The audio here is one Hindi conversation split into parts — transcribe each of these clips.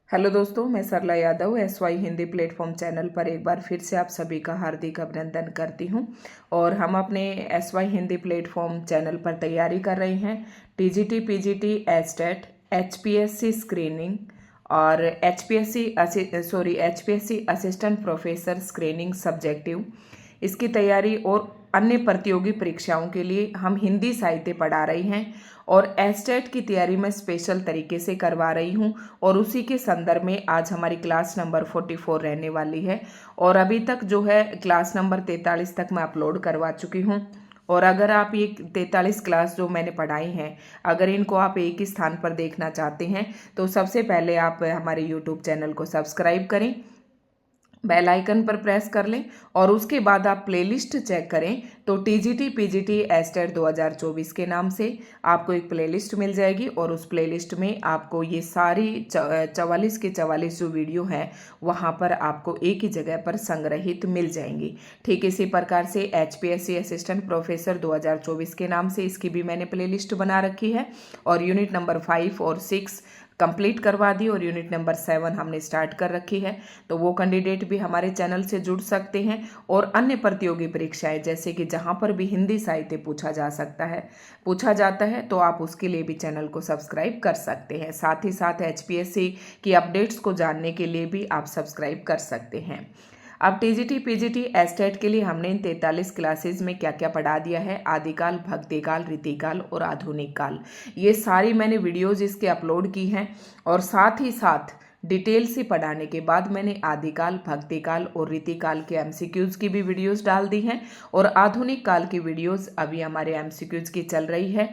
हेलो दोस्तों, मैं Sarla Yadav SY Hindi platform channel पर एक बार फिर से आप सभी का हार्दिक अभिनंदन करती हूं। और हम अपने SY हिंदी प्लेटफॉर्म चैनल पर तैयारी कर रहे हैं TGT PGT estate HPSC screening और HPSC assistant professor screening subjective. इसकी तैयारी और अन्य प्रतियोगी परीक्षाओं के लिए हम हिंदी साहित्य पढ़ा रही हैं और एस्टेट की तैयारी मैं स्पेशल तरीके से करवा रही हूं और उसी के संदर्भ में आज हमारी क्लास नंबर 44 रहने वाली है। और अभी तक जो है क्लास नंबर 43 तक मैं अपलोड करवा चुकी हूं। और अगर आप ये 43 क्लास जो मैंने पढ़ाई हैं, अगर इनको आप एक ही स्थान पर देखना चाहते हैं तो सबसे पहले आप हमारे यूट्यूब चैनल को सब्सक्राइब करें, बेल आइकन पर प्रेस कर लें और उसके बाद आप प्लेलिस्ट चेक करें तो TGT PGT एस्टेट 2024 के नाम से आपको एक प्लेलिस्ट मिल जाएगी और उस प्लेलिस्ट में आपको ये सारी 44 के 44 जो वीडियो हैं वहाँ पर आपको एक ही जगह पर संग्रहित मिल जाएंगी। ठीक इसी प्रकार से HPSC असिस्टेंट प्रोफेसर 2024 के नाम से इसकी भी मैंने प्लेलिस्ट बना रखी है और यूनिट नंबर 5 और 6 कंप्लीट करवा दी और यूनिट नंबर 7 हमने स्टार्ट कर रखी है। तो वो कैंडिडेट भी हमारे चैनल से जुड़ सकते हैं और अन्य प्रतियोगी परीक्षाएं जैसे कि जहां पर भी हिंदी साहित्य पूछा जाता है तो आप उसके लिए भी चैनल को सब्सक्राइब कर सकते हैं। साथ ही साथ HPSC की अपडेट्स को जानने के लिए भी आप सब्सक्राइब कर सकते हैं। अब TGT PGT एस्टेट के लिए हमने इन 43 क्लासेस में क्या क्या पढ़ा दिया है, आदिकाल, भक्तिकाल, रीतिकाल और आधुनिक काल, ये सारी मैंने वीडियोज इसके अपलोड की हैं। और साथ ही साथ डिटेल से पढ़ाने के बाद मैंने आदिकाल, भक्तिकाल और रीतिकाल के MCQs की भी वीडियोस डाल दी हैं और आधुनिक काल की वीडियोस अभी हमारे MCQs की चल रही है।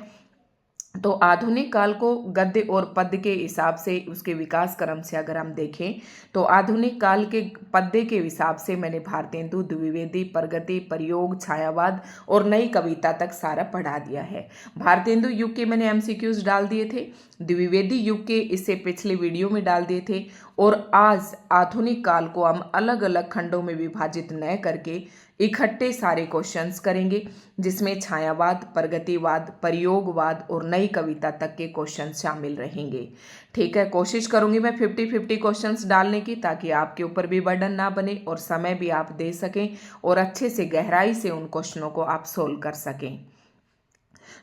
तो आधुनिक काल को गद्य और पद्य के हिसाब से उसके विकास क्रम से अगर हम देखें तो आधुनिक काल के पद्य के हिसाब से मैंने भारतेंदु, द्विवेदी, प्रगति, प्रयोग, छायावाद और नई कविता तक सारा पढ़ा दिया है। भारतेंदु युग के मैंने MCQs डाल दिए थे, द्विवेदी युग के इससे पिछले वीडियो में डाल दिए थे और आज आधुनिक काल को हम अलग अलग खंडों में विभाजित न करके इकट्ठे सारे क्वेश्चंस करेंगे जिसमें छायावाद, प्रगतिवाद, प्रयोगवाद और नई कविता तक के क्वेश्चन शामिल रहेंगे। ठीक है, कोशिश करूंगी मैं 50-50 क्वेश्चंस डालने की ताकि आपके ऊपर भी बर्डन ना बने और समय भी आप दे सकें और अच्छे से गहराई से उन क्वेश्चनों को आप सोल्व कर सकें।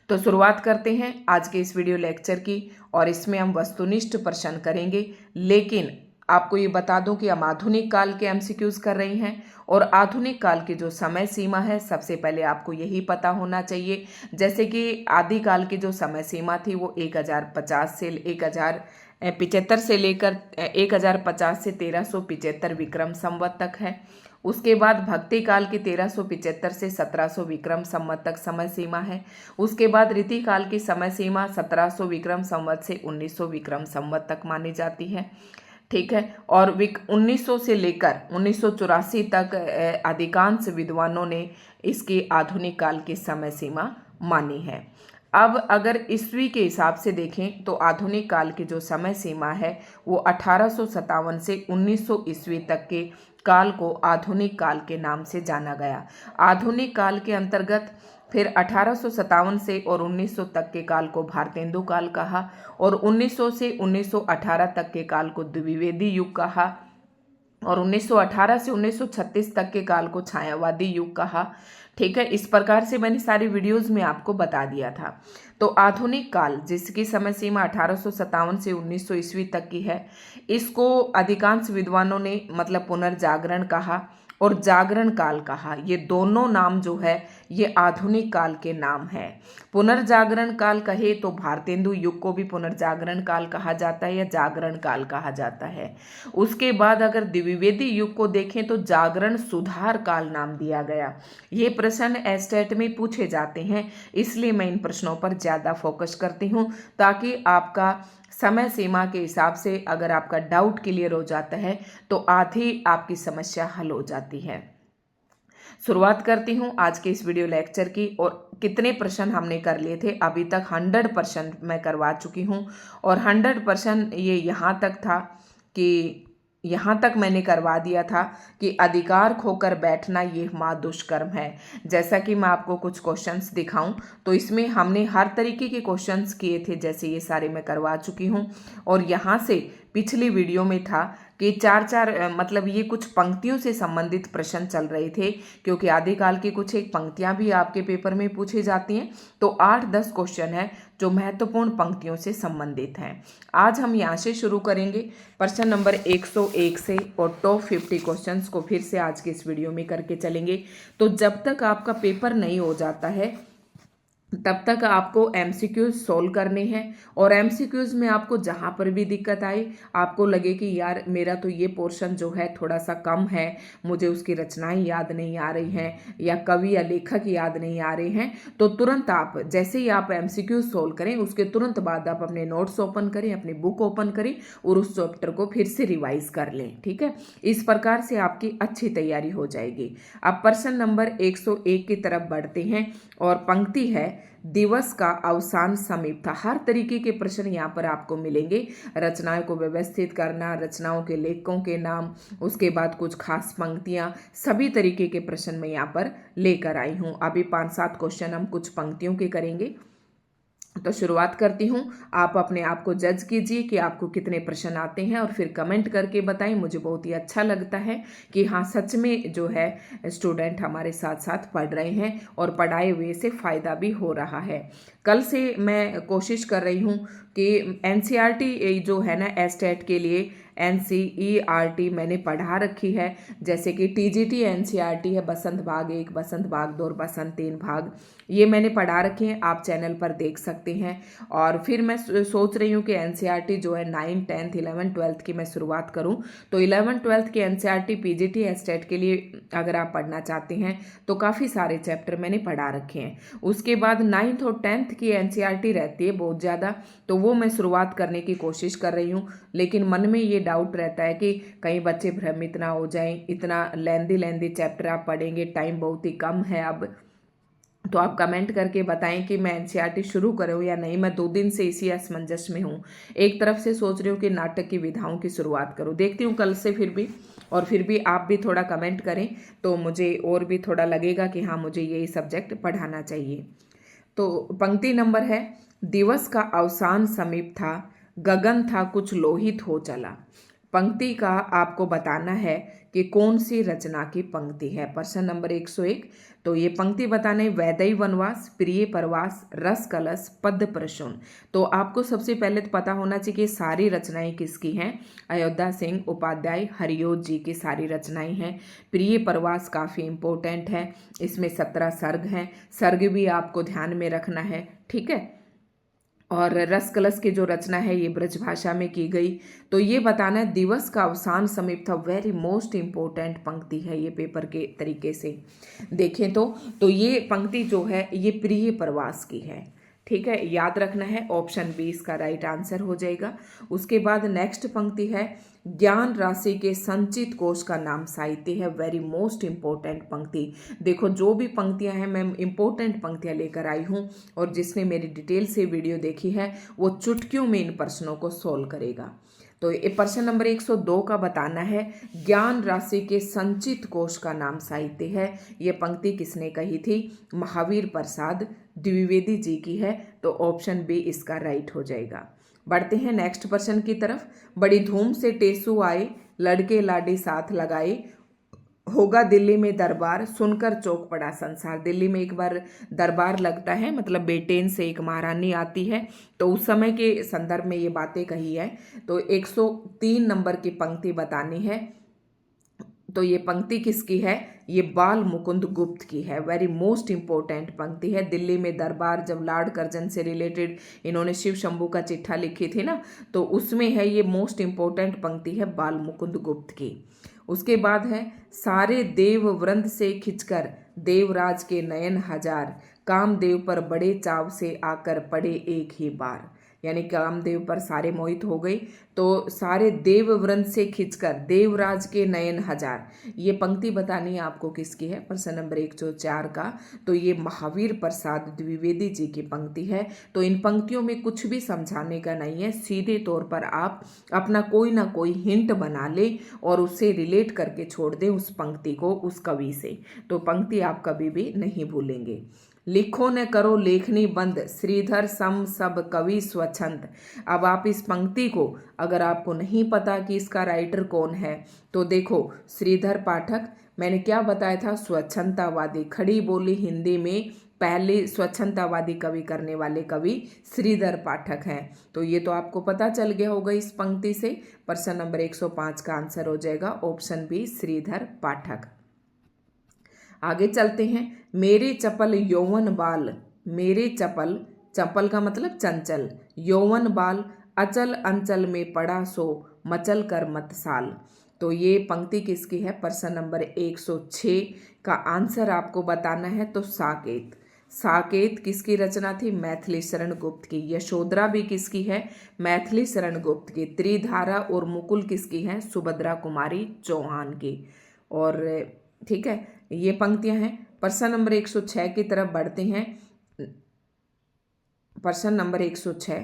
तो शुरुआत करते हैं आज के इस वीडियो लेक्चर की और इसमें हम वस्तुनिष्ठ प्रश्न करेंगे। लेकिन आपको ये बता दूं कि हम आधुनिक काल के MCQs कर रहे हैं और आधुनिक काल की जो समय सीमा है सबसे पहले आपको यही पता होना चाहिए। जैसे कि आदिकाल की जो समय सीमा थी वो 1050 से 1075 से लेकर 1050 से 1375 विक्रम संवत तक है। उसके बाद भक्ति काल की 1375 से 1700 विक्रम संवत तक समय सीमा है। उसके बाद रीति काल की समय सीमा 1700 विक्रम संवत से 1900 विक्रम संवत तक मानी जाती है। ठीक है, और 1900 से लेकर 1984 तक अधिकांश विद्वानों ने इसकी आधुनिक काल की समय सीमा मानी है। अब अगर ईस्वी के हिसाब से देखें तो आधुनिक काल की जो समय सीमा है वो 1857 से 1900 ईस्वी तक के काल को आधुनिक काल के नाम से जाना गया। आधुनिक काल के अंतर्गत फिर 1857 से और 1900 तक के काल को भारतेंदु काल कहा और 1900 से 1918 तक के काल को द्विवेदी युग कहा और 1918 से 1936 तक के काल को छायावादी युग कहा। ठीक है, इस प्रकार से मैंने सारी वीडियोस में आपको बता दिया था। तो आधुनिक काल जिसकी समय सीमा 1857 से 1900 ईस्वी तक की है, इसको अधिकांश विद्वानों ने मतलब पुनर्जागरण कहा और जागरण काल कहा। ये दोनों नाम जो है ये आधुनिक काल के नाम है। पुनर्जागरण काल कहे तो भारतेंदु युग को भी पुनर्जागरण काल कहा जाता है या जागरण काल कहा जाता है। उसके बाद अगर द्विवेदी युग को देखें तो जागरण सुधार काल नाम दिया गया। ये प्रश्न एस्टेट में पूछे जाते हैं, इसलिए मैं इन प्रश्नों पर ज़्यादा फोकस करती हूँ ताकि आपका समय सीमा के हिसाब से अगर आपका डाउट क्लियर हो जाता है तो आधी आपकी समस्या हल हो जाती है। शुरुआत करती हूँ आज के इस वीडियो लेक्चर की। और कितने प्रश्न हमने कर लिए थे, अभी तक 100% मैं करवा चुकी हूँ और 100% ये यहाँ तक था कि यहाँ तक मैंने करवा दिया था कि अधिकार खोकर बैठना ये महादुष्कर्म है। जैसा कि मैं आपको कुछ क्वेश्चंस दिखाऊं तो इसमें हमने हर तरीके के क्वेश्चंस किए थे, जैसे ये सारे मैं करवा चुकी हूँ। और यहाँ से पिछली वीडियो में था कि चार चार मतलब ये कुछ पंक्तियों से संबंधित प्रश्न चल रहे थे, क्योंकि आदिकाल की कुछ एक पंक्तियां भी आपके पेपर में पूछी जाती हैं। तो 8-10 क्वेश्चन है जो महत्वपूर्ण पंक्तियों से संबंधित हैं। आज हम यहाँ से शुरू करेंगे प्रश्न नंबर 101 से, और टॉप 50 क्वेश्चंस को फिर से आज के इस वीडियो में करके चलेंगे। तो जब तक आपका पेपर नहीं हो जाता है तब तक आपको एमसीक्यूज सोल्व करने हैं, और एमसीक्यूज में आपको जहाँ पर भी दिक्कत आए, आपको लगे कि यार मेरा तो ये पोर्शन जो है थोड़ा सा कम है, मुझे उसकी रचनाएं याद नहीं आ रही हैं या कवि या लेखक याद नहीं आ रहे हैं, तो तुरंत आप जैसे ही आप एमसीक्यूज सोल्व करें उसके तुरंत बाद आप अपने नोट्स ओपन करें, अपनी बुक ओपन करें और उस चैप्टर को फिर से रिवाइज कर लें। ठीक है, इस प्रकार से आपकी अच्छी तैयारी हो जाएगी। अब प्रश्न नंबर 101 की तरफ बढ़ते हैं, और पंक्ति है दिवस का अवसान समीप था। हर तरीके के प्रश्न यहाँ पर आपको मिलेंगे। रचनाओं को व्यवस्थित करना, रचनाओं के लेखकों के नाम, उसके बाद कुछ खास पंक्तियाँ, सभी तरीके के प्रश्न मैं यहाँ पर लेकर आई हूँ। अभी 5-7 क्वेश्चन हम कुछ पंक्तियों के करेंगे। तो शुरुआत करती हूँ। आप अपने आप को जज कीजिए कि आपको कितने प्रश्न आते हैं, और फिर कमेंट करके बताएं। मुझे बहुत ही अच्छा लगता है कि हाँ, सच में जो है स्टूडेंट हमारे साथ साथ पढ़ रहे हैं और पढ़ाए हुए से फ़ायदा भी हो रहा है। कल से मैं कोशिश कर रही हूँ कि एनसीईआरटी जो है ना, एस्टेट के लिए एनसीईआरटी मैंने पढ़ा रखी है। जैसे कि टीजीटी एनसीईआरटी है, बसंत भाग 1, बसंत भाग 2 और बसंत 3 भाग, ये मैंने पढ़ा रखे हैं, आप चैनल पर देख सकते हैं। और फिर मैं सोच रही हूँ कि एनसीईआरटी जो है 9, 10, 11, 12 की मैं शुरुआत करूँ। तो 11, 12 की एनसीईआरटी पीजीटी एस्टेट के लिए अगर आप पढ़ना चाहते हैं तो काफ़ी सारे चैप्टर मैंने पढ़ा रखे हैं। उसके बाद 9th और 10th की एनसीईआरटी रहती है बहुत ज़्यादा, तो वो मैं शुरुआत करने की कोशिश कर रही हूँ। लेकिन मन में ये डाउट रहता है कि कहीं बच्चे भ्रमित ना हो जाएं, इतना लेंदी चैप्टर आप पढ़ेंगे, टाइम बहुत ही कम है अब। तो आप कमेंट करके बताएं कि मैं एनसीईआरटी शुरू करूं या नहीं। मैं 2 दिन से इसी असमंजस में हूं। एक तरफ से सोच रही हूँ कि नाटक की विधाओं की शुरुआत करूं, देखती हूँ कल से फिर भी। और फिर भी आप भी थोड़ा कमेंट करें तो मुझे और भी थोड़ा लगेगा कि हाँ, मुझे यही सब्जेक्ट पढ़ाना चाहिए। तो पंक्ति नंबर है, दिवस का अवसान समीप था, गगन था कुछ लोहित हो चला। पंक्ति का आपको बताना है कि कौन सी रचना की पंक्ति है। प्रश्न नंबर 101। तो ये पंक्ति बताने, वैदेही वनवास, प्रिय प्रवास, रस कलश, पद्य प्रसून। तो आपको सबसे पहले तो पता होना चाहिए कि सारी रचनाएं किसकी हैं। अयोध्या सिंह उपाध्याय हरियोत जी की सारी रचनाएं हैं। प्रिय प्रवास काफ़ी इंपॉर्टेंट है, इसमें 17 सर्ग हैं। सर्ग भी आपको ध्यान में रखना है, ठीक है। और रस कलश की जो रचना है ये ब्रजभाषा में की गई। तो ये बताना है दिवस का अवसान समीप था, वेरी मोस्ट इम्पोर्टेंट पंक्ति है ये पेपर के तरीके से देखें तो ये पंक्ति जो है ये प्रिय प्रवास की है, ठीक है, याद रखना है। ऑप्शन बी इसका राइट आंसर हो जाएगा। उसके बाद नेक्स्ट पंक्ति है, ज्ञान राशि के संचित कोश का नाम साहित्य है, वेरी मोस्ट इंपॉर्टेंट पंक्ति। देखो जो भी पंक्तियां हैं मैं इंपॉर्टेंट पंक्तियां लेकर आई हूं, और जिसने मेरी डिटेल से वीडियो देखी है वो चुटकियों में इन प्रश्नों को सोल्व करेगा। तो ये प्रश्न नंबर 102 का बताना है, ज्ञान राशि के संचित कोश का नाम साहित्य है। ये पंक्ति किसने कही थी? महावीर प्रसाद द्विवेदी जी की है। तो ऑप्शन बी इसका राइट हो जाएगा। बढ़ते हैं नेक्स्ट प्रश्न की तरफ। बड़ी धूम से टेसू आए, लड़के लाडी साथ लगाए, होगा दिल्ली में दरबार, सुनकर चौंक पड़ा संसार। दिल्ली में एक बार दरबार लगता है, मतलब ब्रिटेन से एक महारानी आती है, तो उस समय के संदर्भ में ये बातें कही है। तो 103 नंबर की पंक्ति बतानी है। तो ये पंक्ति किसकी है? ये बाल मुकुंद गुप्त की है, वेरी मोस्ट इंपॉर्टेंट पंक्ति है। दिल्ली में दरबार जब लॉर्ड कर्जन से रिलेटेड इन्होंने शिव शंभू का चिट्ठा लिखी थी ना, तो उसमें है ये मोस्ट इंपॉर्टेंट पंक्ति है बाल मुकुंद गुप्त की। उसके बाद है, सारे देव वृंद से खिंचकर देवराज के नयन हजार, कामदेव पर बड़े चाव से आकर पड़े एक ही बार। यानी कामदेव पर सारे मोहित हो गए, तो सारे देव वृंद से खिंचकर देवराज के नयन हजार। ये पंक्ति बतानी है आपको किसकी है? प्रश्न नंबर 104 का। तो ये महावीर प्रसाद द्विवेदी जी की पंक्ति है। तो इन पंक्तियों में कुछ भी समझाने का नहीं है, सीधे तौर पर आप अपना कोई ना कोई हिंट बना ले और उससे रिलेट करके छोड़ दें उस पंक्ति को उस कवि से, तो पंक्ति आप कभी भी नहीं भूलेंगे। लिखो न करो लेखनी बंद, श्रीधर सम सब कवि स्वच्छंद। अब आप इस पंक्ति को, अगर आपको नहीं पता कि इसका राइटर कौन है, तो देखो श्रीधर पाठक, मैंने क्या बताया था, स्वच्छंदतावादी, खड़ी बोली हिंदी में पहले स्वच्छंदतावादी कवि करने वाले कवि श्रीधर पाठक हैं। तो ये तो आपको पता चल गया होगा इस पंक्ति से। प्रश्न नंबर 105 का आंसर हो जाएगा ऑप्शन बी, श्रीधर पाठक। आगे चलते हैं। मेरे चपल यौवन बाल, मेरे चपल, चपल का मतलब चंचल, यौवन बाल अचल अंचल में पड़ा सो मचल कर मत साल। तो ये पंक्ति किसकी है? प्रश्न नंबर 106 का आंसर आपको बताना है। तो साकेत, साकेत किसकी रचना थी? मैथिली शरण गुप्त की। यशोधरा भी किसकी है? मैथिली शरण गुप्त की। त्रिधारा और मुकुल किसकी हैं? सुभद्रा कुमारी चौहान की। और ठीक है, ये पंक्तियां हैं। प्रश्न नंबर 106 की तरफ बढ़ते हैं। प्रश्न नंबर 106,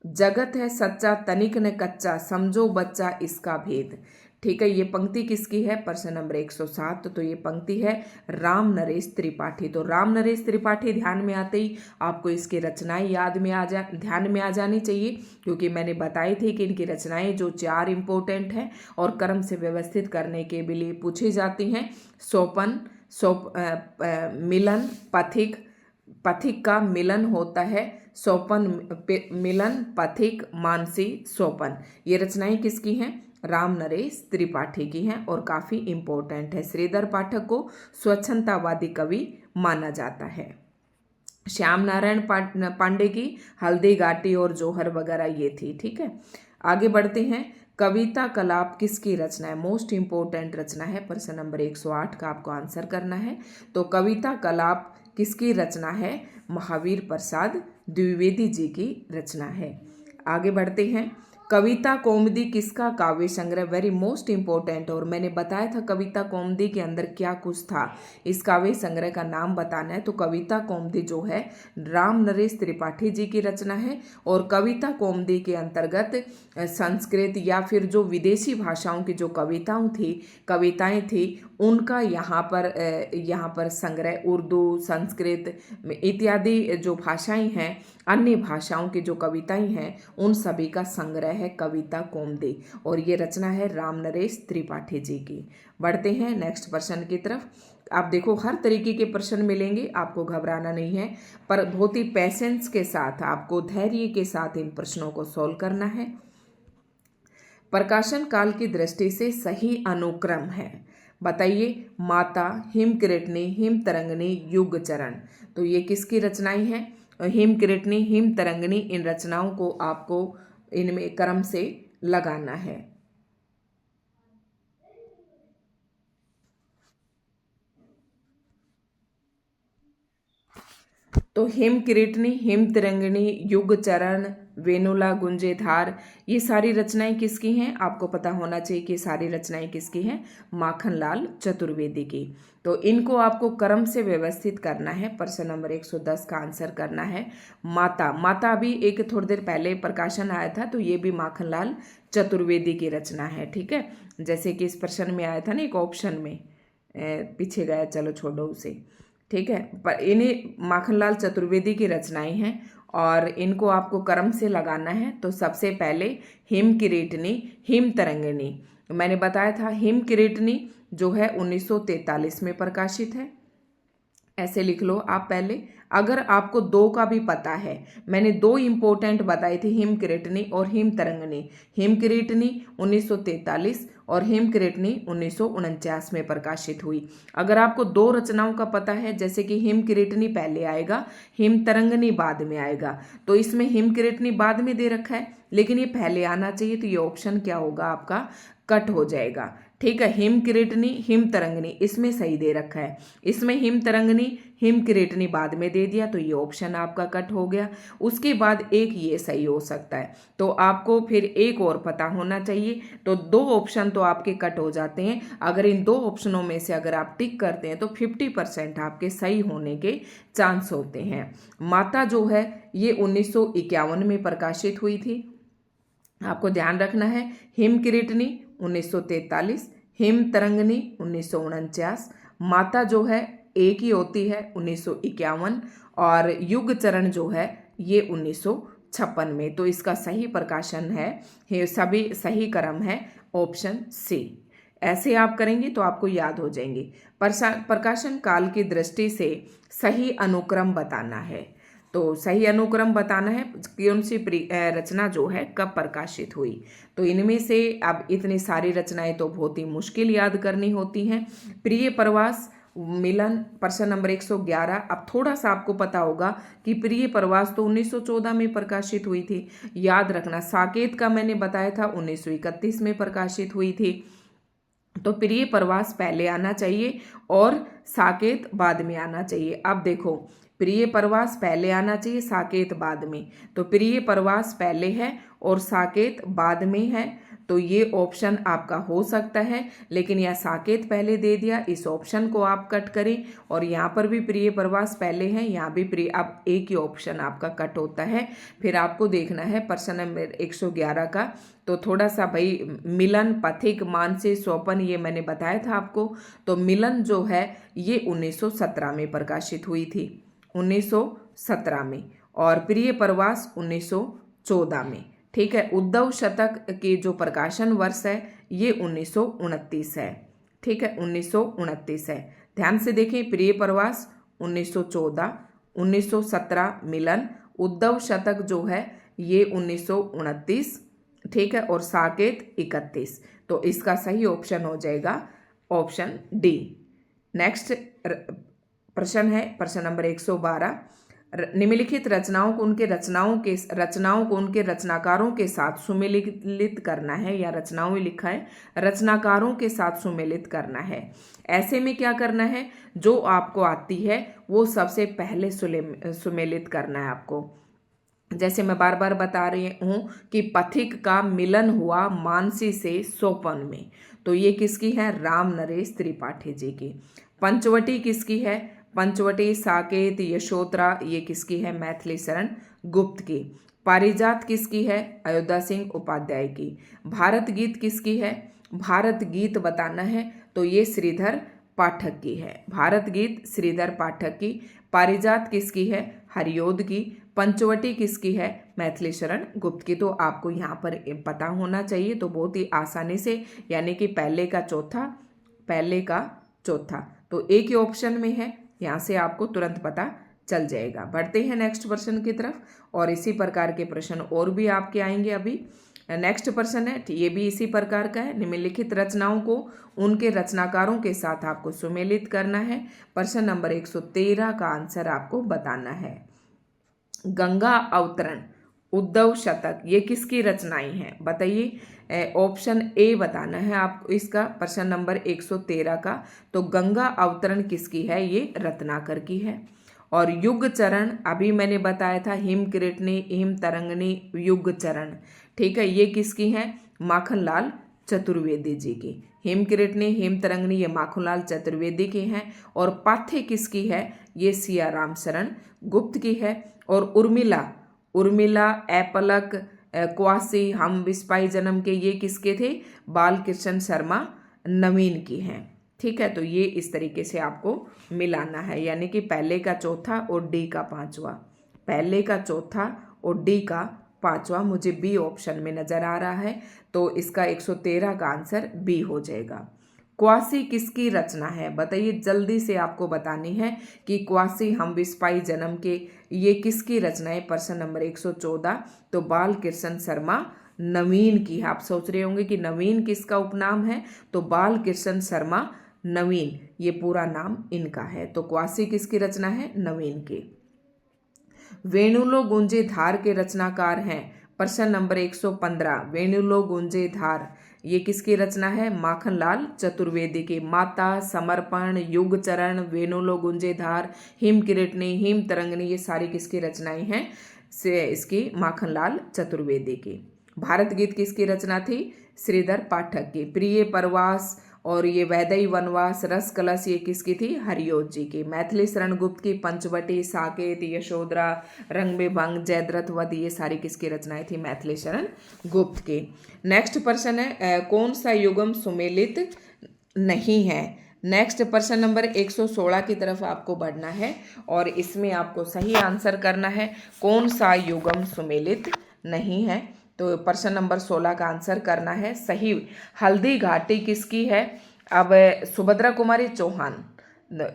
जगत है सच्चा तनिक न कच्चा, समझो बच्चा इसका भेद। ठीक है, ये पंक्ति किसकी है? प्रश्न नंबर 107। तो ये पंक्ति है राम नरेश त्रिपाठी। तो राम नरेश त्रिपाठी ध्यान में आते ही आपको इसकी रचनाएं ध्यान में आ जानी चाहिए, क्योंकि मैंने बताई थी कि इनकी रचनाएं जो 4 इंपॉर्टेंट हैं और क्रम से व्यवस्थित करने के लिए पूछी जाती हैं। सोपन, मिलन, पथिक, पथिक का मिलन होता है, सोपन मिलन, पथिक, मानसी, सोपन। ये रचनाएं किसकी हैं? राम नरेश त्रिपाठी की हैं और काफ़ी इम्पोर्टेंट है। श्रीधर पाठक को स्वच्छंदतावादी कवि माना जाता है। श्याम नारायण पांडे की हल्दी घाटी और जौहर वगैरह ये थी। ठीक है, आगे बढ़ते हैं। कविता कलाप किसकी रचना है? मोस्ट इंपोर्टेंट रचना है। प्रश्न नंबर 108 का आपको आंसर करना है। तो कविता कलाप किसकी रचना है? महावीर प्रसाद द्विवेदी जी की रचना है। आगे बढ़ते हैं। कविता कौमुदी किसका काव्य संग्रह? Very most important. और मैंने बताया था कविता कौमुदी के अंदर क्या कुछ था, इस काव्य संग्रह का नाम बताना है। तो कविता कौमुदी जो है राम नरेश त्रिपाठी जी की रचना है। और कविता कौमुदी के अंतर्गत संस्कृत या फिर जो विदेशी भाषाओं की जो कविताएं थी उनका यहाँ पर संग्रह, उर्दू, संस्कृत इत्यादि जो भाषाएं हैं, अन्य भाषाओं की जो कविताएं हैं, उन सभी का संग्रह है कविता कौमुदी। और ये रचना है राम नरेश त्रिपाठी जी की। बढ़ते हैं नेक्स्ट प्रश्न की तरफ। आप देखो हर तरीके के प्रश्न मिलेंगे, आपको घबराना नहीं है, पर बहुत ही पेशेंस के साथ, आपको धैर्य के साथ इन प्रश्नों को सॉल्व करना है। प्रकाशन काल की दृष्टि से सही अनुक्रम है, बताइए। माता, हिमकिरीटिनी, हिमतरंगिणी, युगचरण। तो ये किसकी रचनाएं हैं? हिमकिरीटिनी, हिमतरंगिणी, इन रचनाओं को आपको इनमें क्रम से लगाना है। तो हिमकिरीटिनी, हिमतरंगिणी, युगचरण, वेनुला, गुंजेधार, ये सारी रचनाएं किसकी हैं? आपको पता होना चाहिए कि सारी रचनाएं किसकी हैं? माखनलाल चतुर्वेदी की। तो इनको आपको क्रम से व्यवस्थित करना है। प्रश्न नंबर 110 का आंसर करना है। माता, माता भी एक थोड़ी देर पहले प्रकाशन आया था, तो ये भी माखनलाल चतुर्वेदी की रचना है। ठीक है, जैसे कि इस प्रश्न में आया था ना एक ऑप्शन में, पीछे गया, चलो छोड़ो उसे। ठीक है, पर इन्हें माखनलाल चतुर्वेदी की रचनाएं हैं और इनको आपको क्रम से लगाना है। तो सबसे पहले हिमकिरीटिनी, हिमतरंगिणी। मैंने बताया था हिमकिरीटिनी जो है 1943 में प्रकाशित है, ऐसे लिख लो आप पहले। अगर आपको 2 का भी पता है, मैंने 2 इंपॉर्टेंट बताई थी, हिमकिरीटिनी और हिमतरंगिणी। हिमकिरीटिनी 1943 और हिमकिरीटिनी 1949 में प्रकाशित हुई। अगर आपको 2 रचनाओं का पता है, जैसे कि हिमकिरीटिनी पहले आएगा, हिमतरंगिणी बाद में आएगा, तो इसमें हिमकिरीटिनी बाद में दे रखा है, लेकिन ये पहले आना चाहिए, तो ये ऑप्शन क्या होगा आपका? कट हो जाएगा। ठीक है, हिमकिरीटिनी, हिमतरंगिणी इसमें सही दे रखा है, इसमें हिमतरंगिणी, हिमकिरीटिनी बाद में दे दिया, तो ये ऑप्शन आपका कट हो गया। उसके बाद एक ये सही हो सकता है, तो आपको फिर एक और पता होना चाहिए। तो 2 ऑप्शन तो आपके कट हो जाते हैं। अगर इन 2 ऑप्शनों में से अगर आप टिक करते हैं तो 50% आपके सही होने के चांस होते हैं। माता जो है ये 1951 में प्रकाशित हुई थी, आपको ध्यान रखना है। हिमकिरीटिनी 1943, हिमतरंगिणी 1949, माता जो है एक ही होती है 1951, और युग चरण जो है ये 1956 में। तो इसका सही प्रकाशन है, ये सभी सही क्रम है ऑप्शन सी। ऐसे आप करेंगे तो आपको याद हो जाएंगे। प्रकाशन काल की दृष्टि से सही अनुक्रम बताना है। तो सही अनुक्रम बताना है कौन सी रचना जो है कब प्रकाशित हुई। तो इनमें से अब इतनी सारी रचनाएं तो बहुत ही मुश्किल याद करनी होती हैं। प्रिय प्रवास, मिलन, प्रश्न नंबर 111। अब थोड़ा सा आपको पता होगा कि प्रिय प्रवास तो 1914 में प्रकाशित हुई थी। याद रखना, साकेत का मैंने बताया था 1931 में प्रकाशित हुई थी। तो प्रिय प्रवास पहले आना चाहिए और साकेत बाद में आना चाहिए। अब देखो, प्रिय प्रवास पहले आना चाहिए, साकेत बाद में। तो प्रिय प्रवास पहले है और साकेत बाद में है, तो ये ऑप्शन आपका हो सकता है। लेकिन यह साकेत पहले दे दिया, इस ऑप्शन को आप कट करें। और यहाँ पर भी प्रिय प्रवास पहले है, यहाँ भी प्रिय, अब एक ही ऑप्शन आपका कट होता है। फिर आपको देखना है प्रश्न नंबर 111 का। तो थोड़ा सा भाई, मिलन, पथिक, मानसी, स्वपन, ये मैंने बताया था आपको। तो मिलन जो है ये 1917 में प्रकाशित हुई थी, 1917 में। और प्रिय प्रवास 1914 में। ठीक है। उद्धव शतक के जो प्रकाशन वर्ष है ये 1929 है। ठीक है, 1929 है। ध्यान से देखें, प्रिय प्रवास 1914, 1917 मिलन, उद्धव शतक जो है ये 1929। ठीक है, और साकेत 31। तो इसका सही ऑप्शन हो जाएगा ऑप्शन डी। नेक्स्ट प्रश्न है प्रश्न नंबर 112। निम्नलिखित रचनाओं को उनके रचनाकारों के साथ सुमेलित करना है, या रचनाओं में लिखा है रचनाकारों के साथ सुमेलित करना है। ऐसे में क्या करना है, जो आपको आती है वो सबसे पहले सुमेलित करना है आपको। जैसे मैं बार बार बता रही हूँ कि पथिक का मिलन हुआ मानसी से स्वपन में, तो ये किसकी है, राम नरेश त्रिपाठी जी की। पंचवटी किसकी है, पंचवटी साकेत यशोधरा, ये किसकी है, मैथिली शरण गुप्त की। पारिजात किसकी है, अयोध्या सिंह उपाध्याय की। भारत गीत किसकी है, भारत गीत बताना है, तो ये श्रीधर पाठक की है। भारत गीत श्रीधर पाठक की। पारिजात किसकी है, हरियोध की। पंचवटी किसकी है, मैथिली शरण गुप्त की। तो आपको यहाँ पर पता होना चाहिए, तो बहुत ही आसानी से, यानी कि पहले का चौथा, तो एक ही ऑप्शन में है, यहाँ से आपको तुरंत पता चल जाएगा। बढ़ते हैं नेक्स्ट प्रश्न की तरफ, और इसी प्रकार के प्रश्न और भी आपके आएंगे। अभी नेक्स्ट प्रश्न है, ये भी इसी प्रकार का है। निम्नलिखित रचनाओं को उनके रचनाकारों के साथ आपको सुमेलित करना है। प्रश्न नंबर 113 का आंसर आपको बताना है। गंगा अवतरण, उद्धव शतक, ये किसकी रचनाएं हैं बताइए। ऑप्शन ए बताना है आपको इसका, प्रश्न नंबर 113 का। तो गंगा अवतरण किसकी है, ये रत्नाकर की है। और युग चरण अभी मैंने बताया था, हिम किरटनी, हिम तरंगनी, युग चरण। ठीक है, ये किसकी है, माखनलाल चतुर्वेदी जी की। हिम किरटनी, हिम तरंगनी, ये माखनलाल चतुर्वेदी की हैं। और पाथ्य किसकी है, ये सिया राम शरण गुप्त की है। और उर्मिला, ऐपलक, क्वासी, हम विस्पाई जन्म के, ये किसके थे, बालकृष्ण शर्मा नवीन की हैं। ठीक है, तो ये इस तरीके से आपको मिलाना है, यानी कि पहले का चौथा और डी का पांचवा, पहले का चौथा और डी का पांचवा मुझे बी ऑप्शन में नजर आ रहा है। तो इसका 113 का आंसर बी हो जाएगा। क्वासी किसकी रचना है बताइए, जल्दी से आपको बतानी है कि क्वासी हम विस्पाई जन्म के, ये किसकी रचना है। प्रश्न नंबर 114, तो बालकृष्ण शर्मा नवीन की है। आप सोच रहे होंगे कि नवीन किसका उपनाम है, तो बालकृष्ण शर्मा नवीन, ये पूरा नाम इनका है। तो क्वासी किसकी रचना है, नवीन की। वेणुलो गुंजे धार के रचनाकार हैं। प्रश्न नंबर 115, वेणुलो गुंजे धार, ये किसकी रचना है, माखनलाल चतुर्वेदी की। माता, समर्पण, युग चरण, वेणुलो गुंजे धार, हिम किरटनी, हिम तरंगनी, ये सारी किसकी रचनाएं हैं, से इसकी माखनलाल चतुर्वेदी की। भारत गीत किसकी रचना थी, श्रीधर पाठक की। प्रिय प्रवास और ये वैदई वनवास, रस कलश, ये किसकी थी, हरियोध जी की। मैथिली शरण गुप्त की। पंचवटी, साकेत, यशोधरा, रंग में भंग, जयद्रथ वध, ये सारी किसकी रचनाएं थी, मैथिली शरण गुप्त की। नेक्स्ट प्रश्न है, कौन सा युगम सुमेलित नहीं है। नेक्स्ट प्रश्न नंबर 116 की तरफ आपको बढ़ना है और इसमें आपको सही आंसर करना है कौन सा युगम सुमेलित नहीं है। तो प्रश्न नंबर 16 का आंसर करना है सही। हल्दी घाटी किसकी है? अब सुभद्रा कुमारी चौहान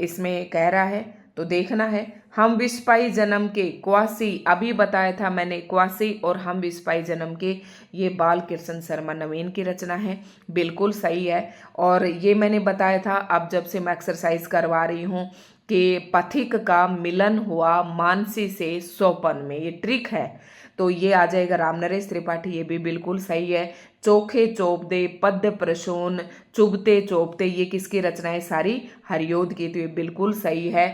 इसमें कह रहा है, तो देखना है। हम विस्पाई जन्म के क्वासी, अभी बताया था मैंने क्वासी और हम विस्पाई जन्म के, ये बाल कृष्ण शर्मा नवीन की रचना है, बिल्कुल सही है। और ये मैंने बताया था, अब जब से मैं एक्सरसाइज करवा रही हूँ कि पथिक का मिलन हुआ मानसी से सोपन में, ये ट्रिक है, तो ये आ जाएगा राम नरेश त्रिपाठी, ये भी बिल्कुल सही है। चोखे चोपदे, पद्य प्रसून, चुभते चोपते, ये किसकी रचना है? सारी हरियोध की, तो ये बिल्कुल सही है।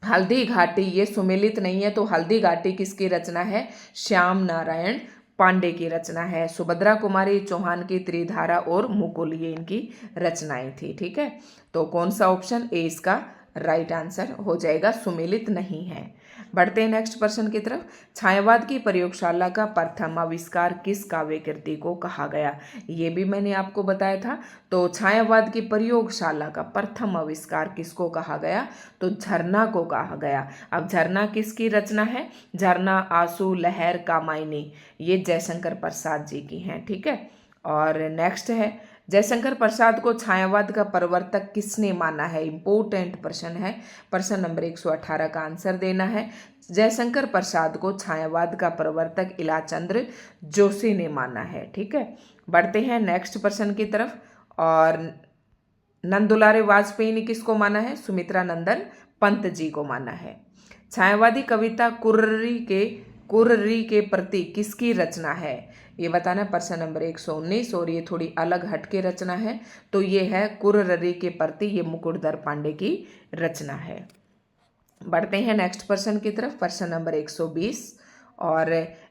हल्दी घाटी ये सुमेलित नहीं है, तो हल्दी घाटी किसकी रचना है? श्याम नारायण पांडे की रचना है। सुभद्रा कुमारी चौहान की त्रिधारा और मुकुल, ये इनकी रचनाएं थी। ठीक है, तो कौन सा ऑप्शन ए इसका राइट आंसर हो जाएगा, सुमेलित नहीं है। बढ़ते हैं नेक्स्ट प्रश्न की तरफ। छायावाद की प्रयोगशाला का प्रथम आविष्कार किस काव्य कृति को कहा गया? ये भी मैंने आपको बताया था। तो छायावाद की प्रयोगशाला का प्रथम आविष्कार किसको कहा गया? तो झरना को कहा गया। अब झरना किसकी रचना है? झरना, आंसू, लहर, कामायनी, ये जयशंकर प्रसाद जी की हैं। ठीक है, और नेक्स्ट है जयशंकर प्रसाद को छायावाद का प्रवर्तक किसने माना है? इंपोर्टेंट प्रश्न है, प्रश्न नंबर 118 का आंसर देना है। जयशंकर प्रसाद को छायावाद का प्रवर्तक इलाचंद्र जोशी ने माना है। ठीक है, बढ़ते हैं नेक्स्ट प्रश्न की तरफ। और नंदुलारे वाजपेयी ने किसको माना है? सुमित्रा नंदन पंत जी को माना है। छायावादी कविता कुर्री के प्रति किसकी रचना है? ये बताना है, प्रश्न नंबर 119, और ये थोड़ी अलग हटके रचना है, तो ये है कुर्री के प्रति, ये मुकुटधर पांडे की रचना है। बढ़ते हैं नेक्स्ट प्रश्न की तरफ, प्रश्न नंबर 120। और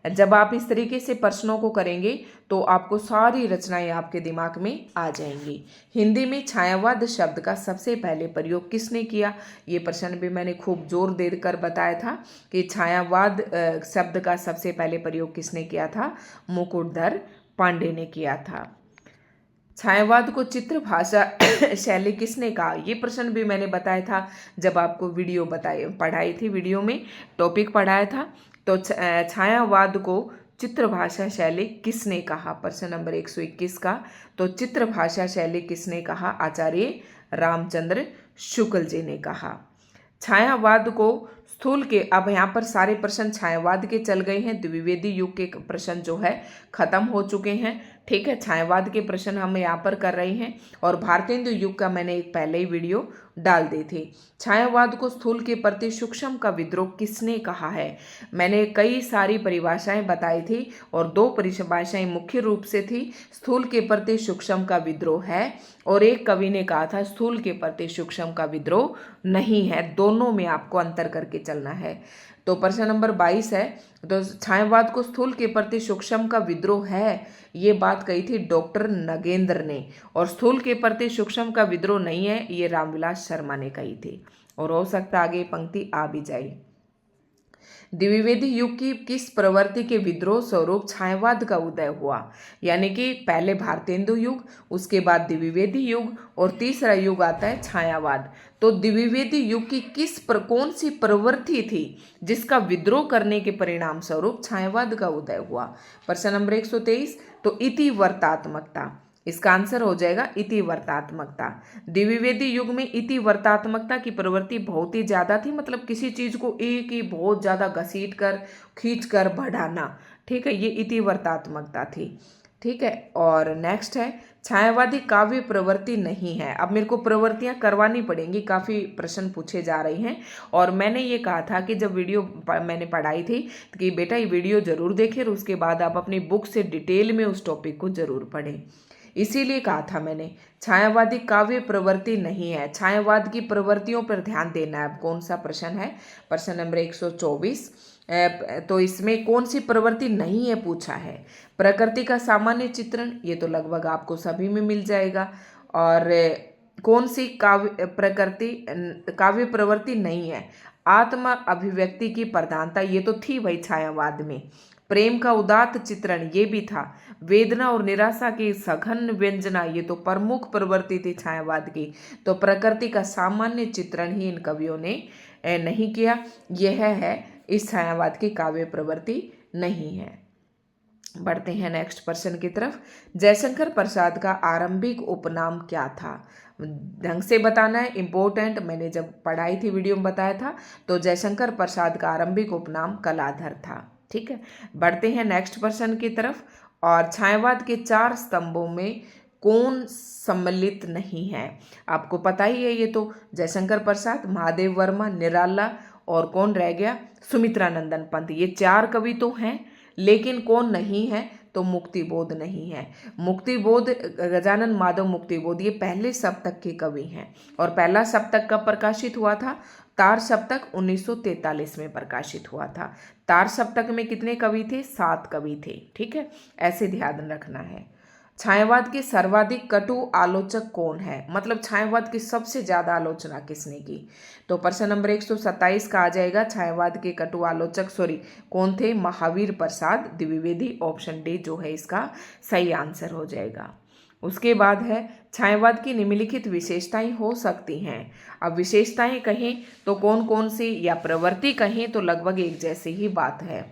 जब आप इस तरीके से प्रश्नों को करेंगे तो आपको सारी रचनाएं आपके दिमाग में आ जाएंगी। हिंदी में छायावाद शब्द का सबसे पहले प्रयोग किसने किया? ये प्रश्न भी मैंने खूब जोर देकर बताया था कि छायावाद शब्द का सबसे पहले प्रयोग किसने किया था? मुकुटधर पांडे ने किया था। छायावाद को चित्र भाषा शैली किसने कहा? ये प्रश्न भी मैंने बताया था जब आपको वीडियो पढ़ाई थी, वीडियो में टॉपिक पढ़ाया था। तो छायावाद को चित्र भाषा शैली किसने कहा? प्रश्न नंबर 121 का। तो चित्र भाषा शैली किसने कहा? आचार्य रामचंद्र शुक्ल जी ने कहा। छायावाद को स्थूल के, अब यहाँ पर सारे प्रश्न छायावाद के चल गए हैं, द्विवेदी युग के प्रश्न जो है खत्म हो चुके हैं। ठीक है, छायावाद के प्रश्न हम यहाँ पर कर रहे हैं, और भारतेंदु युग का मैंने एक पहले ही वीडियो डाल दी थी। छायावाद को स्थूल के प्रति सूक्ष्म का विद्रोह किसने कहा है? मैंने कई सारी परिभाषाएं बताई थी, और दो परिभाषाएं मुख्य रूप से थी, स्थूल के प्रति सूक्ष्म का विद्रोह है, और एक कवि ने कहा था स्थूल के प्रति सूक्ष्म का विद्रोह नहीं है। दोनों में आपको अंतर करके चलना है। तो प्रश्न नंबर 22 है, तो छायावाद को स्थूल के प्रति सूक्ष्म का विद्रोह है, ये बात कही थी डॉक्टर नगेंद्र ने, और स्थूल के प्रति सूक्ष्म का विद्रोह नहीं है, ये रामविलास शर्मा ने कही थी। और हो सकता आगे पंक्ति आ भी जाए। द्विवेदी युग की किस प्रवृत्ति के विद्रोह स्वरूप छायावाद का उदय हुआ? यानी कि पहले भारतेंदु युग, उसके बाद द्विवेदी युग, और तीसरा युग आता है छायावाद। तो द्विवेदी युग की कौन सी प्रवृत्ति थी जिसका विद्रोह करने के परिणाम स्वरूप छायावाद का उदय हुआ? प्रश्न नंबर 123, तो इतिवर्तात्मकता, इसका आंसर हो जाएगा इतिवर्तात्मकता। द्विवेदी युग में इतिवर्तात्मकता की प्रवृत्ति बहुत ही ज्यादा थी, मतलब किसी चीज को एक ही बहुत ज्यादा घसीट कर खींच कर बढ़ाना। ठीक है, ये इतिवर्तात्मकता थी। ठीक है, और नेक्स्ट है छायावादी काव्य प्रवृत्ति नहीं है। अब मेरे को प्रवृत्तियां करवानी पड़ेंगी, काफ़ी प्रश्न पूछे जा रहे हैं, और मैंने ये कहा था कि जब वीडियो मैंने पढ़ाई थी कि बेटा ये वीडियो ज़रूर देखें, और उसके बाद आप अपनी बुक से डिटेल में उस टॉपिक को ज़रूर पढ़ें। इसीलिए कहा था मैंने छायावादी काव्य प्रवृत्ति नहीं है, छायावाद की प्रवृत्तियों पर ध्यान देना है। अब कौन सा प्रश्न है? प्रश्न नंबर 124। तो इसमें कौन सी प्रवृत्ति नहीं है पूछा है? प्रकृति का सामान्य चित्रण, ये तो लगभग आपको सभी में मिल जाएगा। और कौन सी काव्य प्रवृत्ति नहीं है? आत्मा अभिव्यक्ति की प्रधानता, ये तो थी भाई छायावाद में। प्रेम का उदात्त चित्रण ये भी था। वेदना और निराशा की सघन व्यंजना ये तो प्रमुख प्रवृत्ति थी छायावाद की। तो प्रकृति का सामान्य चित्रण ही इन कवियों ने नहीं किया। यह है इस छायावाद की काव्य प्रवृत्ति नहीं है। बढ़ते हैं नेक्स्ट प्रश्न की तरफ। जयशंकर प्रसाद का आरंभिक उपनाम क्या था? ढंग से बताना है, इंपॉर्टेंट। मैंने जब पढ़ाई थी वीडियो में बताया था। तो जयशंकर प्रसाद का आरंभिक उपनाम कलाधर था। ठीक है, बढ़ते हैं नेक्स्ट प्रश्न की तरफ। और छायावाद के 4 स्तंभों में कौन सम्मिलित नहीं है? आपको पता ही है ये तो। जयशंकर प्रसाद, महादेव वर्मा, निराला और कौन रह गया? सुमित्रानंदन पंत। ये 4 कवि तो हैं, लेकिन कौन नहीं है? तो मुक्तिबोध नहीं है। मुक्तिबोध, गजानन माधव मुक्तिबोध, ये पहले सप्तक के कवि हैं। और पहला सप्तक कब प्रकाशित हुआ था? तार सप्तक 1943 में प्रकाशित हुआ था। तार सप्तक में कितने कवि थे? 7 कवि थे। ठीक है, ऐसे ध्यान रखना है। छायावाद के सर्वाधिक कटु आलोचक कौन है? मतलब छायावाद की सबसे ज्यादा आलोचना किसने की? तो प्रश्न नंबर 127 का आ जाएगा छायावाद के कटु आलोचक कौन थे? महावीर प्रसाद द्विवेदी। ऑप्शन डी जो है इसका सही आंसर हो जाएगा। उसके बाद है छायावाद की निम्नलिखित विशेषताएं हो सकती हैं। अब विशेषताएं कहें तो कौन कौन सी, या प्रवृत्ति कहें तो लगभग एक जैसी ही बात है।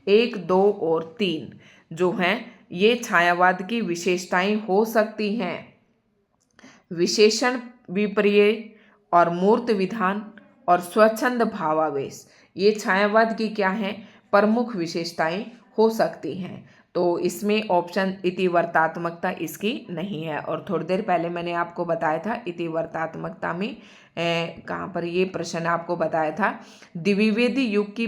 1, 2 और 3 जो हैं ये छायावाद की विशेषताएं हो सकती हैं। विशेषण विपर्य और मूर्त विधान और स्वच्छंद भावावेश, ये छायावाद की क्या हैं? प्रमुख विशेषताएं हो सकती हैं। तो इसमें ऑप्शन इतिवर्तात्मकता इसकी नहीं है। और थोड़ी देर पहले मैंने आपको बताया था इतिवर्तात्मकता में कहाँ पर ये प्रश्न आपको बताया था, द्विवेदी युग की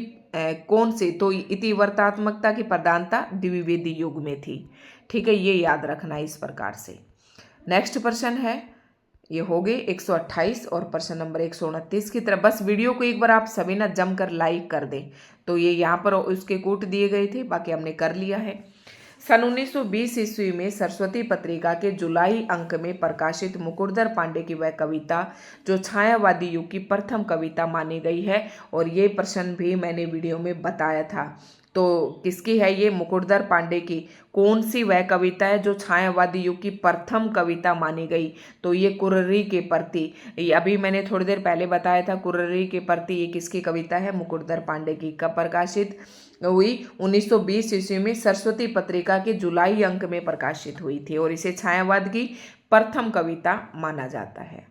कौन से? तो इतिवर्तात्मकता की प्रधानता द्विवेदी युग में थी। ठीक है, ये याद रखना इस प्रकार से। नेक्स्ट प्रश्न है, ये हो गए 128 और प्रश्न नंबर 129 की तरफ। बस वीडियो को एक बार आप सभी ना जमकर लाइक कर दें। तो ये यहाँ पर उसके कोट दिए गए थे, बाकी हमने कर लिया है। सन 1920 ईस्वी में सरस्वती पत्रिका के जुलाई अंक में प्रकाशित मुकुटधर पांडे की वह कविता जो छायावादी युग की प्रथम कविता मानी गई है। और ये प्रश्न भी मैंने वीडियो में बताया था। तो किसकी है ये? मुकुटधर पांडे की। कौन सी वह कविता है जो छायावादी युग की प्रथम कविता मानी गई? तो ये कुररी के प्रति। अभी मैंने थोड़ी देर पहले बताया था कुररी के प्रति ये किसकी कविता है? मुकुटधर पांडे की। कब प्रकाशित हुई? 1920 ईस्वी में सरस्वती पत्रिका के जुलाई अंक में प्रकाशित हुई थी। और इसे छायावाद की प्रथम कविता माना जाता है।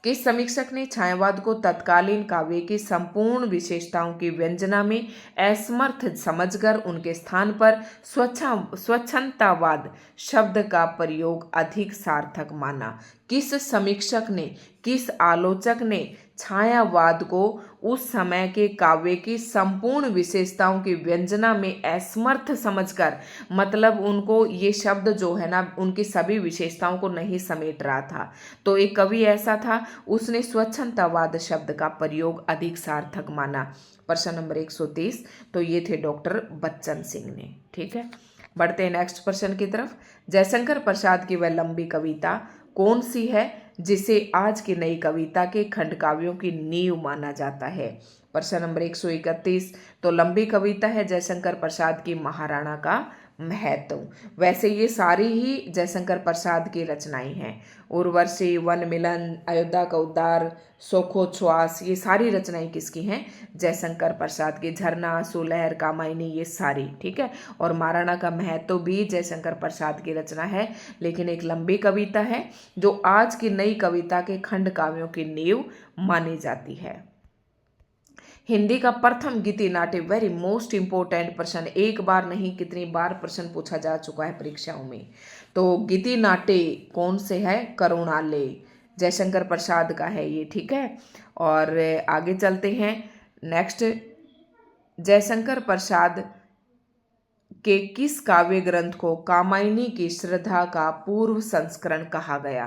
किस समीक्षक ने छायावाद को तत्कालीन काव्य की संपूर्ण विशेषताओं की व्यंजना में असमर्थ समझकर उनके स्थान पर स्वच्छंदतावाद शब्द का प्रयोग अधिक सार्थक माना? किस समीक्षक ने, किस आलोचक ने छायावाद को उस समय के काव्य की संपूर्ण विशेषताओं की व्यंजना में असमर्थ समझकर, मतलब उनको ये शब्द जो है ना उनकी सभी विशेषताओं को नहीं समेट रहा था। तो एक कवि ऐसा था, उसने स्वच्छंदतावाद शब्द का प्रयोग अधिक सार्थक माना। प्रश्न नंबर 130। तो ये थे डॉक्टर बच्चन सिंह ने। ठीक है, बढ़ते हैं नेक्स्ट प्रश्न की तरफ। जयशंकर प्रसाद की वह लंबी कविता कौन सी है जिसे आज की नई कविता के खंड काव्यों की नींव माना जाता है? प्रश्न नंबर 131। तो लंबी कविता है जयशंकर प्रसाद की महाराणा का महत्व। वैसे ये सारी ही जयशंकर प्रसाद की रचनाएं हैं। उर्वशी, वन मिलन, अयोध्या का उद्धार, सोखोच्छ्वास, ये सारी रचनाएं किसकी हैं? जयशंकर प्रसाद की। झरना, सुलहर, कामायनी, ये सारी। ठीक है, और महाराणा का महत्व भी जयशंकर प्रसाद की रचना है, लेकिन एक लंबी कविता है जो आज की नई कविता के खंड काव्यों की नींव मानी जाती है। हिंदी का प्रथम गीति नाट्य, वेरी मोस्ट इंपोर्टेंट प्रश्न, एक बार नहीं कितनी बार प्रश्न पूछा जा चुका है परीक्षाओं में। तो गीति नाट्य कौन से है? करुणालय, जयशंकर प्रसाद का है ये। ठीक है, और आगे चलते हैं नेक्स्ट। जयशंकर प्रसाद के किस काव्य ग्रंथ को कामायनी की श्रद्धा का पूर्व संस्करण कहा गया?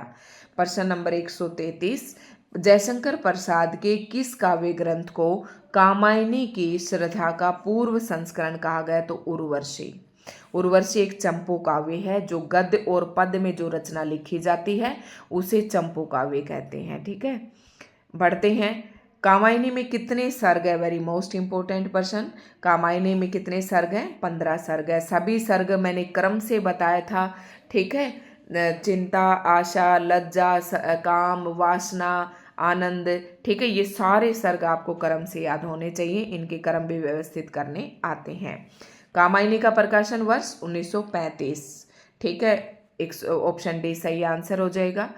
प्रश्न नंबर 133। जयशंकर प्रसाद के किस काव्य ग्रंथ को कामायनी की श्रद्धा का पूर्व संस्करण कहा गया? तो उर्वशी। उर्वशी एक चंपू काव्य है, जो गद्य और पद में जो रचना लिखी जाती है उसे चंपू काव्य कहते हैं। ठीक है, बढ़ते हैं कामायनी में कितने सर्ग है, वेरी मोस्ट इंपॉर्टेंट प्रश्न। कामायनी में कितने सर्ग हैं, 15 सर्ग है। सभी सर्ग मैंने क्रम से बताया था, ठीक है। चिंता, आशा, लज्जा, काम, वासना, आनंद, ठीक है। ये सारे सर्ग आपको क्रम से याद होने चाहिए, इनके क्रम भी व्यवस्थित करने आते हैं। कामायनी का प्रकाशन वर्ष 1935, ठीक है। ऑप्शन डी सही आंसर हो जाएगा।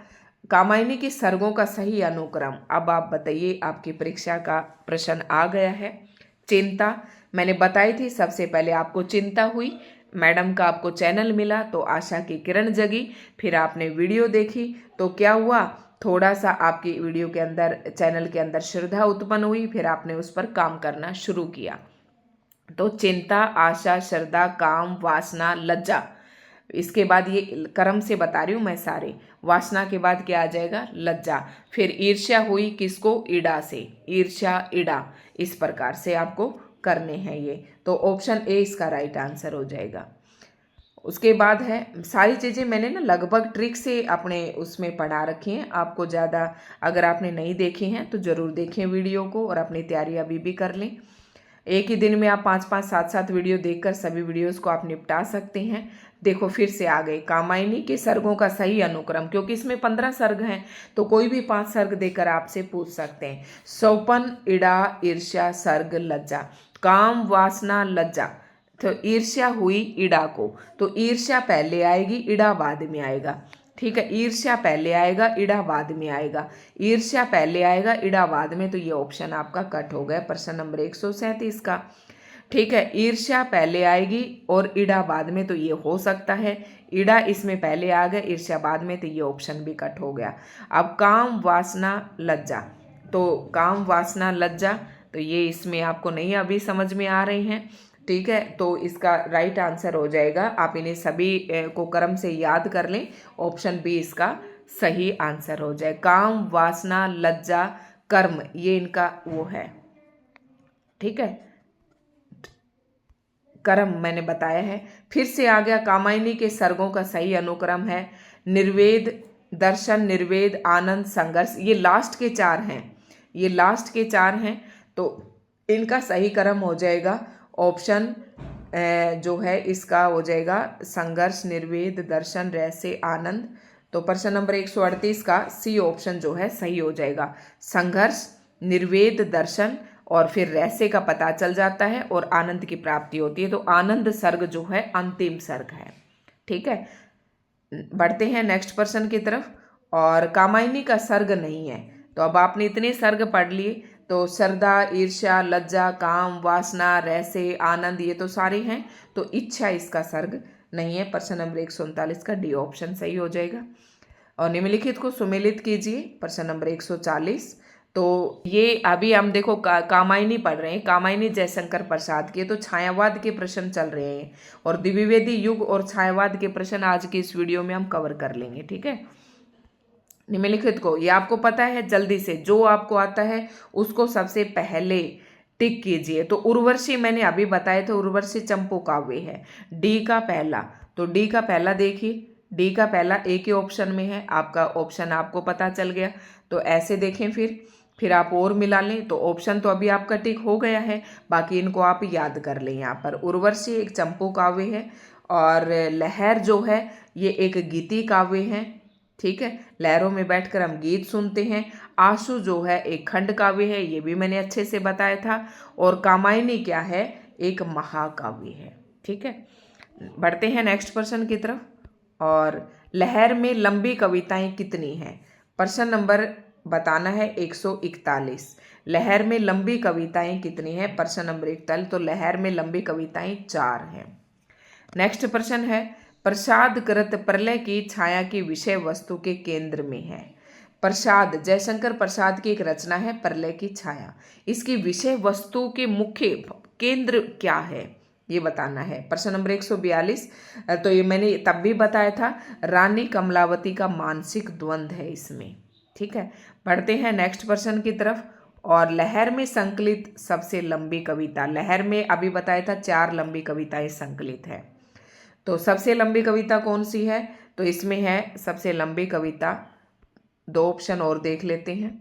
कामायनी के सर्गों का सही अनुक्रम, अब आप बताइए, आपकी परीक्षा का प्रश्न आ गया है। चिंता मैंने बताई थी, सबसे पहले आपको चिंता हुई, मैडम का आपको चैनल मिला तो आशा की किरण जगी, फिर आपने वीडियो देखी तो क्या हुआ, थोड़ा सा आपकी वीडियो के अंदर, चैनल के अंदर श्रद्धा उत्पन्न हुई, फिर आपने उस पर काम करना शुरू किया। तो चिंता, आशा, श्रद्धा, काम, वासना, लज्जा, इसके बाद ये क्रम से बता रही हूँ मैं सारे। वासना के बाद क्या आ जाएगा, लज्जा। फिर ईर्ष्या हुई किसको, ईड़ा से, ईर्ष्या, ईड़ा, इस प्रकार से आपको करने हैं ये। तो ऑप्शन ए इसका राइट आंसर हो जाएगा। उसके बाद है, सारी चीज़ें मैंने ना लगभग ट्रिक से अपने उसमें पढ़ा रखी हैं, आपको ज़्यादा, अगर आपने नहीं देखी हैं तो ज़रूर देखें वीडियो को और अपनी तैयारी अभी भी कर लें। एक ही दिन में आप 5-5, 7-7 वीडियो देखकर सभी वीडियोस को आप निपटा सकते हैं। देखो फिर से आ गए, कामायनी के सर्गों का सही अनुक्रम, क्योंकि इसमें 15 सर्ग हैं तो कोई भी 5 सर्ग देकर आपसे पूछ सकते हैं। सौपन, इड़ा, ईर्ष्या, सर्ग, लज्जा। काम, वासना, लज्जा, तो ईर्ष्या हुई ईड़ा को, तो ईर्ष्या पहले आएगी, ईड़ा बाद में आएगा, ठीक है। ईर्ष्या पहले आएगा, ईड़ा बाद में आएगा, ईर्ष्या पहले आएगा, ईड़ा बाद में, तो ये ऑप्शन आपका कट हो गया प्रश्न नंबर 137 का, ठीक है। ईर्ष्या पहले आएगी और ईड़ा बाद में, तो ये हो सकता है ईड़ा इसमें पहले आ गया, ईर्ष्या बाद में, तो ये ऑप्शन भी कट हो गया। अब काम, वासना, लज्जा, तो काम, वासना, लज्जा, तो ये इसमें आपको नहीं अभी समझ में आ रहे हैं, ठीक है। तो इसका राइट आंसर हो जाएगा, आप इन्हें सभी को क्रम से याद कर लें, ऑप्शन बी इसका सही आंसर हो जाए। काम, वासना, लज्जा, कर्म, ये इनका वो है, ठीक है। कर्म मैंने बताया है। फिर से आ गया, कामायनी के सर्गों का सही अनुक्रम है निर्वेद, दर्शन, निर्वेद, आनंद, संघर्ष, ये लास्ट के 4 हैं, ये लास्ट के 4 हैं, तो इनका सही क्रम हो जाएगा ऑप्शन जो है इसका हो जाएगा संघर्ष, निर्वेद, दर्शन, रहस्य, आनंद। तो प्रश्न नंबर 138 का सी ऑप्शन जो है सही हो जाएगा। संघर्ष, निर्वेद, दर्शन और फिर रहस्य का पता चल जाता है और आनंद की प्राप्ति होती है, तो आनंद सर्ग जो है अंतिम सर्ग है, ठीक है। बढ़ते हैं नेक्स्ट प्रश्न की तरफ। और कामायनी का सर्ग नहीं है, तो अब आपने इतने सर्ग पढ़ लिए, तो श्रद्धा, ईर्ष्या, लज्जा, काम, वासना, रहस्य, आनंद, ये तो सारे हैं, तो इच्छा इसका सर्ग नहीं है। प्रश्न नंबर 139 का डी ऑप्शन सही हो जाएगा। और निम्नलिखित को सुमेलित कीजिए, प्रश्न नंबर 140। तो ये अभी हम देखो कामायनी पढ़ रहे हैं, कामायनी जयशंकर प्रसाद के, तो छायावाद के प्रश्न चल रहे हैं और द्विवेदी युग और छायावाद के प्रश्न आज की इस वीडियो में हम कवर कर लेंगे, ठीक है। निम्नलिखित को, ये आपको पता है, जल्दी से जो आपको आता है उसको सबसे पहले टिक कीजिए। तो उर्वशी मैंने अभी बताया था, उर्वशी चंपू काव्य है, डी का पहला, तो डी का पहला देखिए, डी का पहला एक ही ऑप्शन में है, आपका ऑप्शन आपको पता चल गया। तो ऐसे देखें, फिर आप और मिला लें, तो ऑप्शन तो अभी आपका टिक हो गया है, बाकी इनको आप याद कर लें। यहाँ पर उर्वशी एक चंपू काव्य है और लहर जो है ये एक गीति काव्य है, ठीक है। लहरों में बैठकर हम गीत सुनते हैं। आंसू जो है एक खंड काव्य है, ये भी मैंने अच्छे से बताया था। और कामायनी क्या है, एक महाकाव्य है, ठीक है। बढ़ते हैं नेक्स्ट प्रश्न की तरफ। और लहर में लंबी कविताएं कितनी हैं, प्रश्न नंबर बताना है 141। लहर में लंबी कविताएं कितनी हैं, प्रश्न नंबर 41। तो लहर में लंबी कविताएं 4 हैं। नेक्स्ट प्रश्न है, प्रसाद कृत प्रलय की छाया की विषय वस्तु के केंद्र में है। प्रसाद, जयशंकर प्रसाद की एक रचना है प्रलय की छाया, इसकी विषय वस्तु के मुख्य केंद्र क्या है ये बताना है। प्रश्न नंबर 142, तो ये मैंने तब भी बताया था, रानी कमलावती का मानसिक द्वंद्व है इसमें, ठीक है। बढ़ते हैं नेक्स्ट प्रश्न की तरफ। और लहर में संकलित सबसे लंबी कविता, लहर में अभी बताया था 4 लंबी कविताएं संकलित है, तो सबसे लंबी कविता कौन सी है, तो इसमें है सबसे लंबी कविता, 2 ऑप्शन और देख लेते हैं।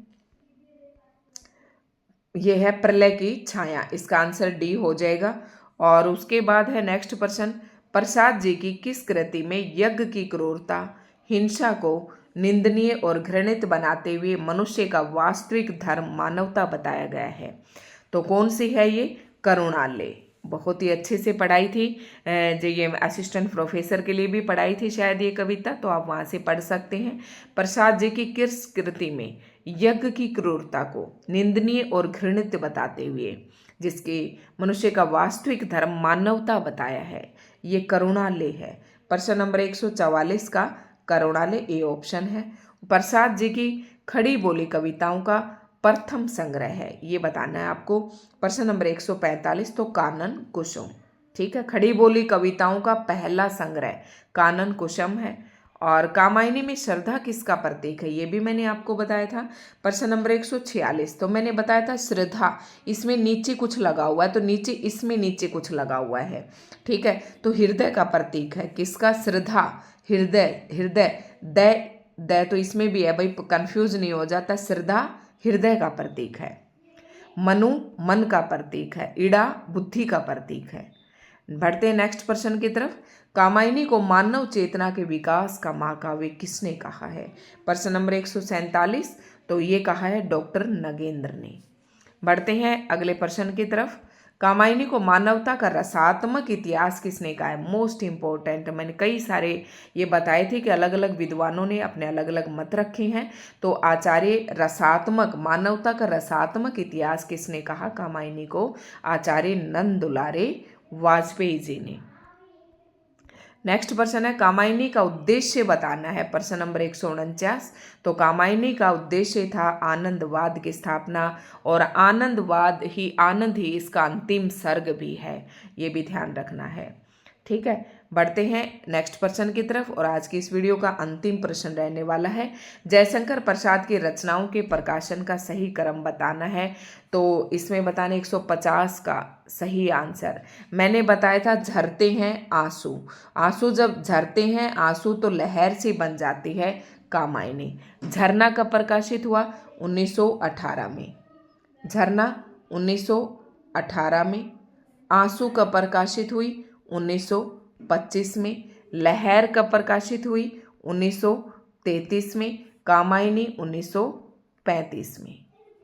ये है प्रलय की छाया, इसका आंसर डी हो जाएगा। और उसके बाद है नेक्स्ट प्रश्न, प्रसाद जी की किस कृति में यज्ञ की क्रूरता, हिंसा को निंदनीय और घृणित बनाते हुए मनुष्य का वास्तविक धर्म मानवता बताया गया है? तो कौन सी है ये? करुणालय। बहुत ही अच्छे से पढ़ाई थी, जो ये असिस्टेंट प्रोफेसर के लिए भी पढ़ाई थी शायद ये कविता, तो आप वहाँ से पढ़ सकते हैं। प्रसाद जी की किस कृति में यज्ञ की क्रूरता को निंदनीय और घृणित बताते हुए जिसके मनुष्य का वास्तविक धर्म मानवता बताया है, ये करुणालय है। प्रश्न नंबर 144 का करुणालय ए ऑप्शन है। प्रसाद जी की खड़ी बोली कविताओं का प्रथम संग्रह है, ये बताना है आपको। प्रश्न नंबर 145 तो कानन कुसुम, ठीक है। खड़ी बोली कविताओं का पहला संग्रह कानन कुसुम है। और कामायनी में श्रद्धा किसका प्रतीक है, ये भी मैंने आपको बताया था। प्रश्न नंबर 146 तो मैंने बताया था श्रद्धा, इसमें नीचे कुछ लगा हुआ है, तो नीचे इसमें नीचे कुछ लगा हुआ है, ठीक है। तो हृदय का प्रतीक है किसका? श्रद्धा, हृदय, हृदय, दय तो इसमें भी है भाई, कंफ्यूज नहीं हो जाता। श्रद्धा हृदय का प्रतीक है, मनु मन का प्रतीक है, इड़ा बुद्धि का प्रतीक है। बढ़ते हैं नेक्स्ट प्रश्न की तरफ। कामायनी को मानव चेतना के विकास का महाकाव्य किसने कहा है? प्रश्न नंबर 147 तो ये कहा है डॉक्टर नगेंद्र ने। बढ़ते हैं अगले प्रश्न की तरफ। कामायनी को मानवता का रसात्मक इतिहास किसने कहा है? मोस्ट इंपॉर्टेंट, मैंने कई सारे ये बताए थे कि अलग अलग विद्वानों ने अपने अलग अलग मत रखे हैं। तो आचार्य रसात्मक, मानवता का रसात्मक इतिहास किसने कहा कामायनी को? आचार्य नंद दुलारे वाजपेयी जी ने। नेक्स्ट प्रश्न है कामायनी का उद्देश्य बताना है। प्रश्न नंबर 149 तो कामायनी का उद्देश्य था आनंदवाद की स्थापना, और आनंद ही इसका अंतिम सर्ग भी है, ये भी ध्यान रखना है, ठीक है। बढ़ते हैं नेक्स्ट प्रश्न की तरफ, और आज की इस वीडियो का अंतिम प्रश्न रहने वाला है जयशंकर प्रसाद की रचनाओं के प्रकाशन का सही क्रम बताना है। तो इसमें बताने 150 का सही आंसर मैंने बताया था झरते हैं आंसू। आंसू जब झरते हैं आंसू तो लहर से बन जाती है कामायनी। झरना कब प्रकाशित हुआ? 1918 में। झरना 1918 में। आंसू कब प्रकाशित हुई? 1925 में। लहर कब प्रकाशित हुई? 1933 में। कामायनी 1935 में,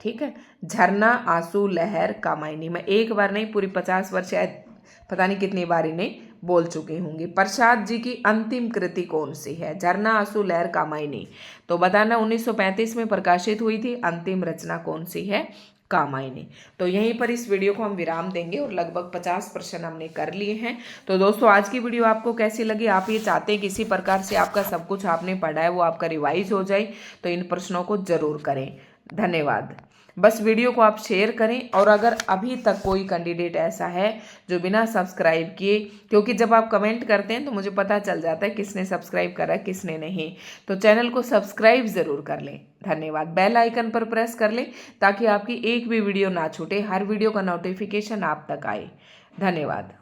ठीक है। झरना, आंसू, लहर, कामायनी में एक बार नहीं पूरी 50 वर्ष शायद पता नहीं कितनी बार इन्हें बोल चुके होंगे। प्रसाद जी की अंतिम कृति कौन सी है? झरना, आंसू, लहर, कामायनी। तो बताना 1935 में प्रकाशित हुई थी। अंतिम रचना कौन सी है? कामायनी। तो यहीं पर इस वीडियो को हम विराम देंगे, और लगभग 50 प्रश्न हमने कर लिए हैं। तो दोस्तों आज की वीडियो आपको कैसी लगी? आप ये चाहते हैं किसी प्रकार से आपका सब कुछ आपने पढ़ा है वो आपका रिवाइज हो जाए, तो इन प्रश्नों को जरूर करें। धन्यवाद। बस वीडियो को आप शेयर करें, और अगर अभी तक कोई कैंडिडेट ऐसा है जो बिना सब्सक्राइब किए, क्योंकि जब आप कमेंट करते हैं तो मुझे पता चल जाता है किसने सब्सक्राइब करा किसने नहीं, तो चैनल को सब्सक्राइब ज़रूर कर लें। धन्यवाद। बेल आइकन पर प्रेस कर लें ताकि आपकी एक भी वीडियो ना छूटे, हर वीडियो का नोटिफिकेशन आप तक आए। धन्यवाद।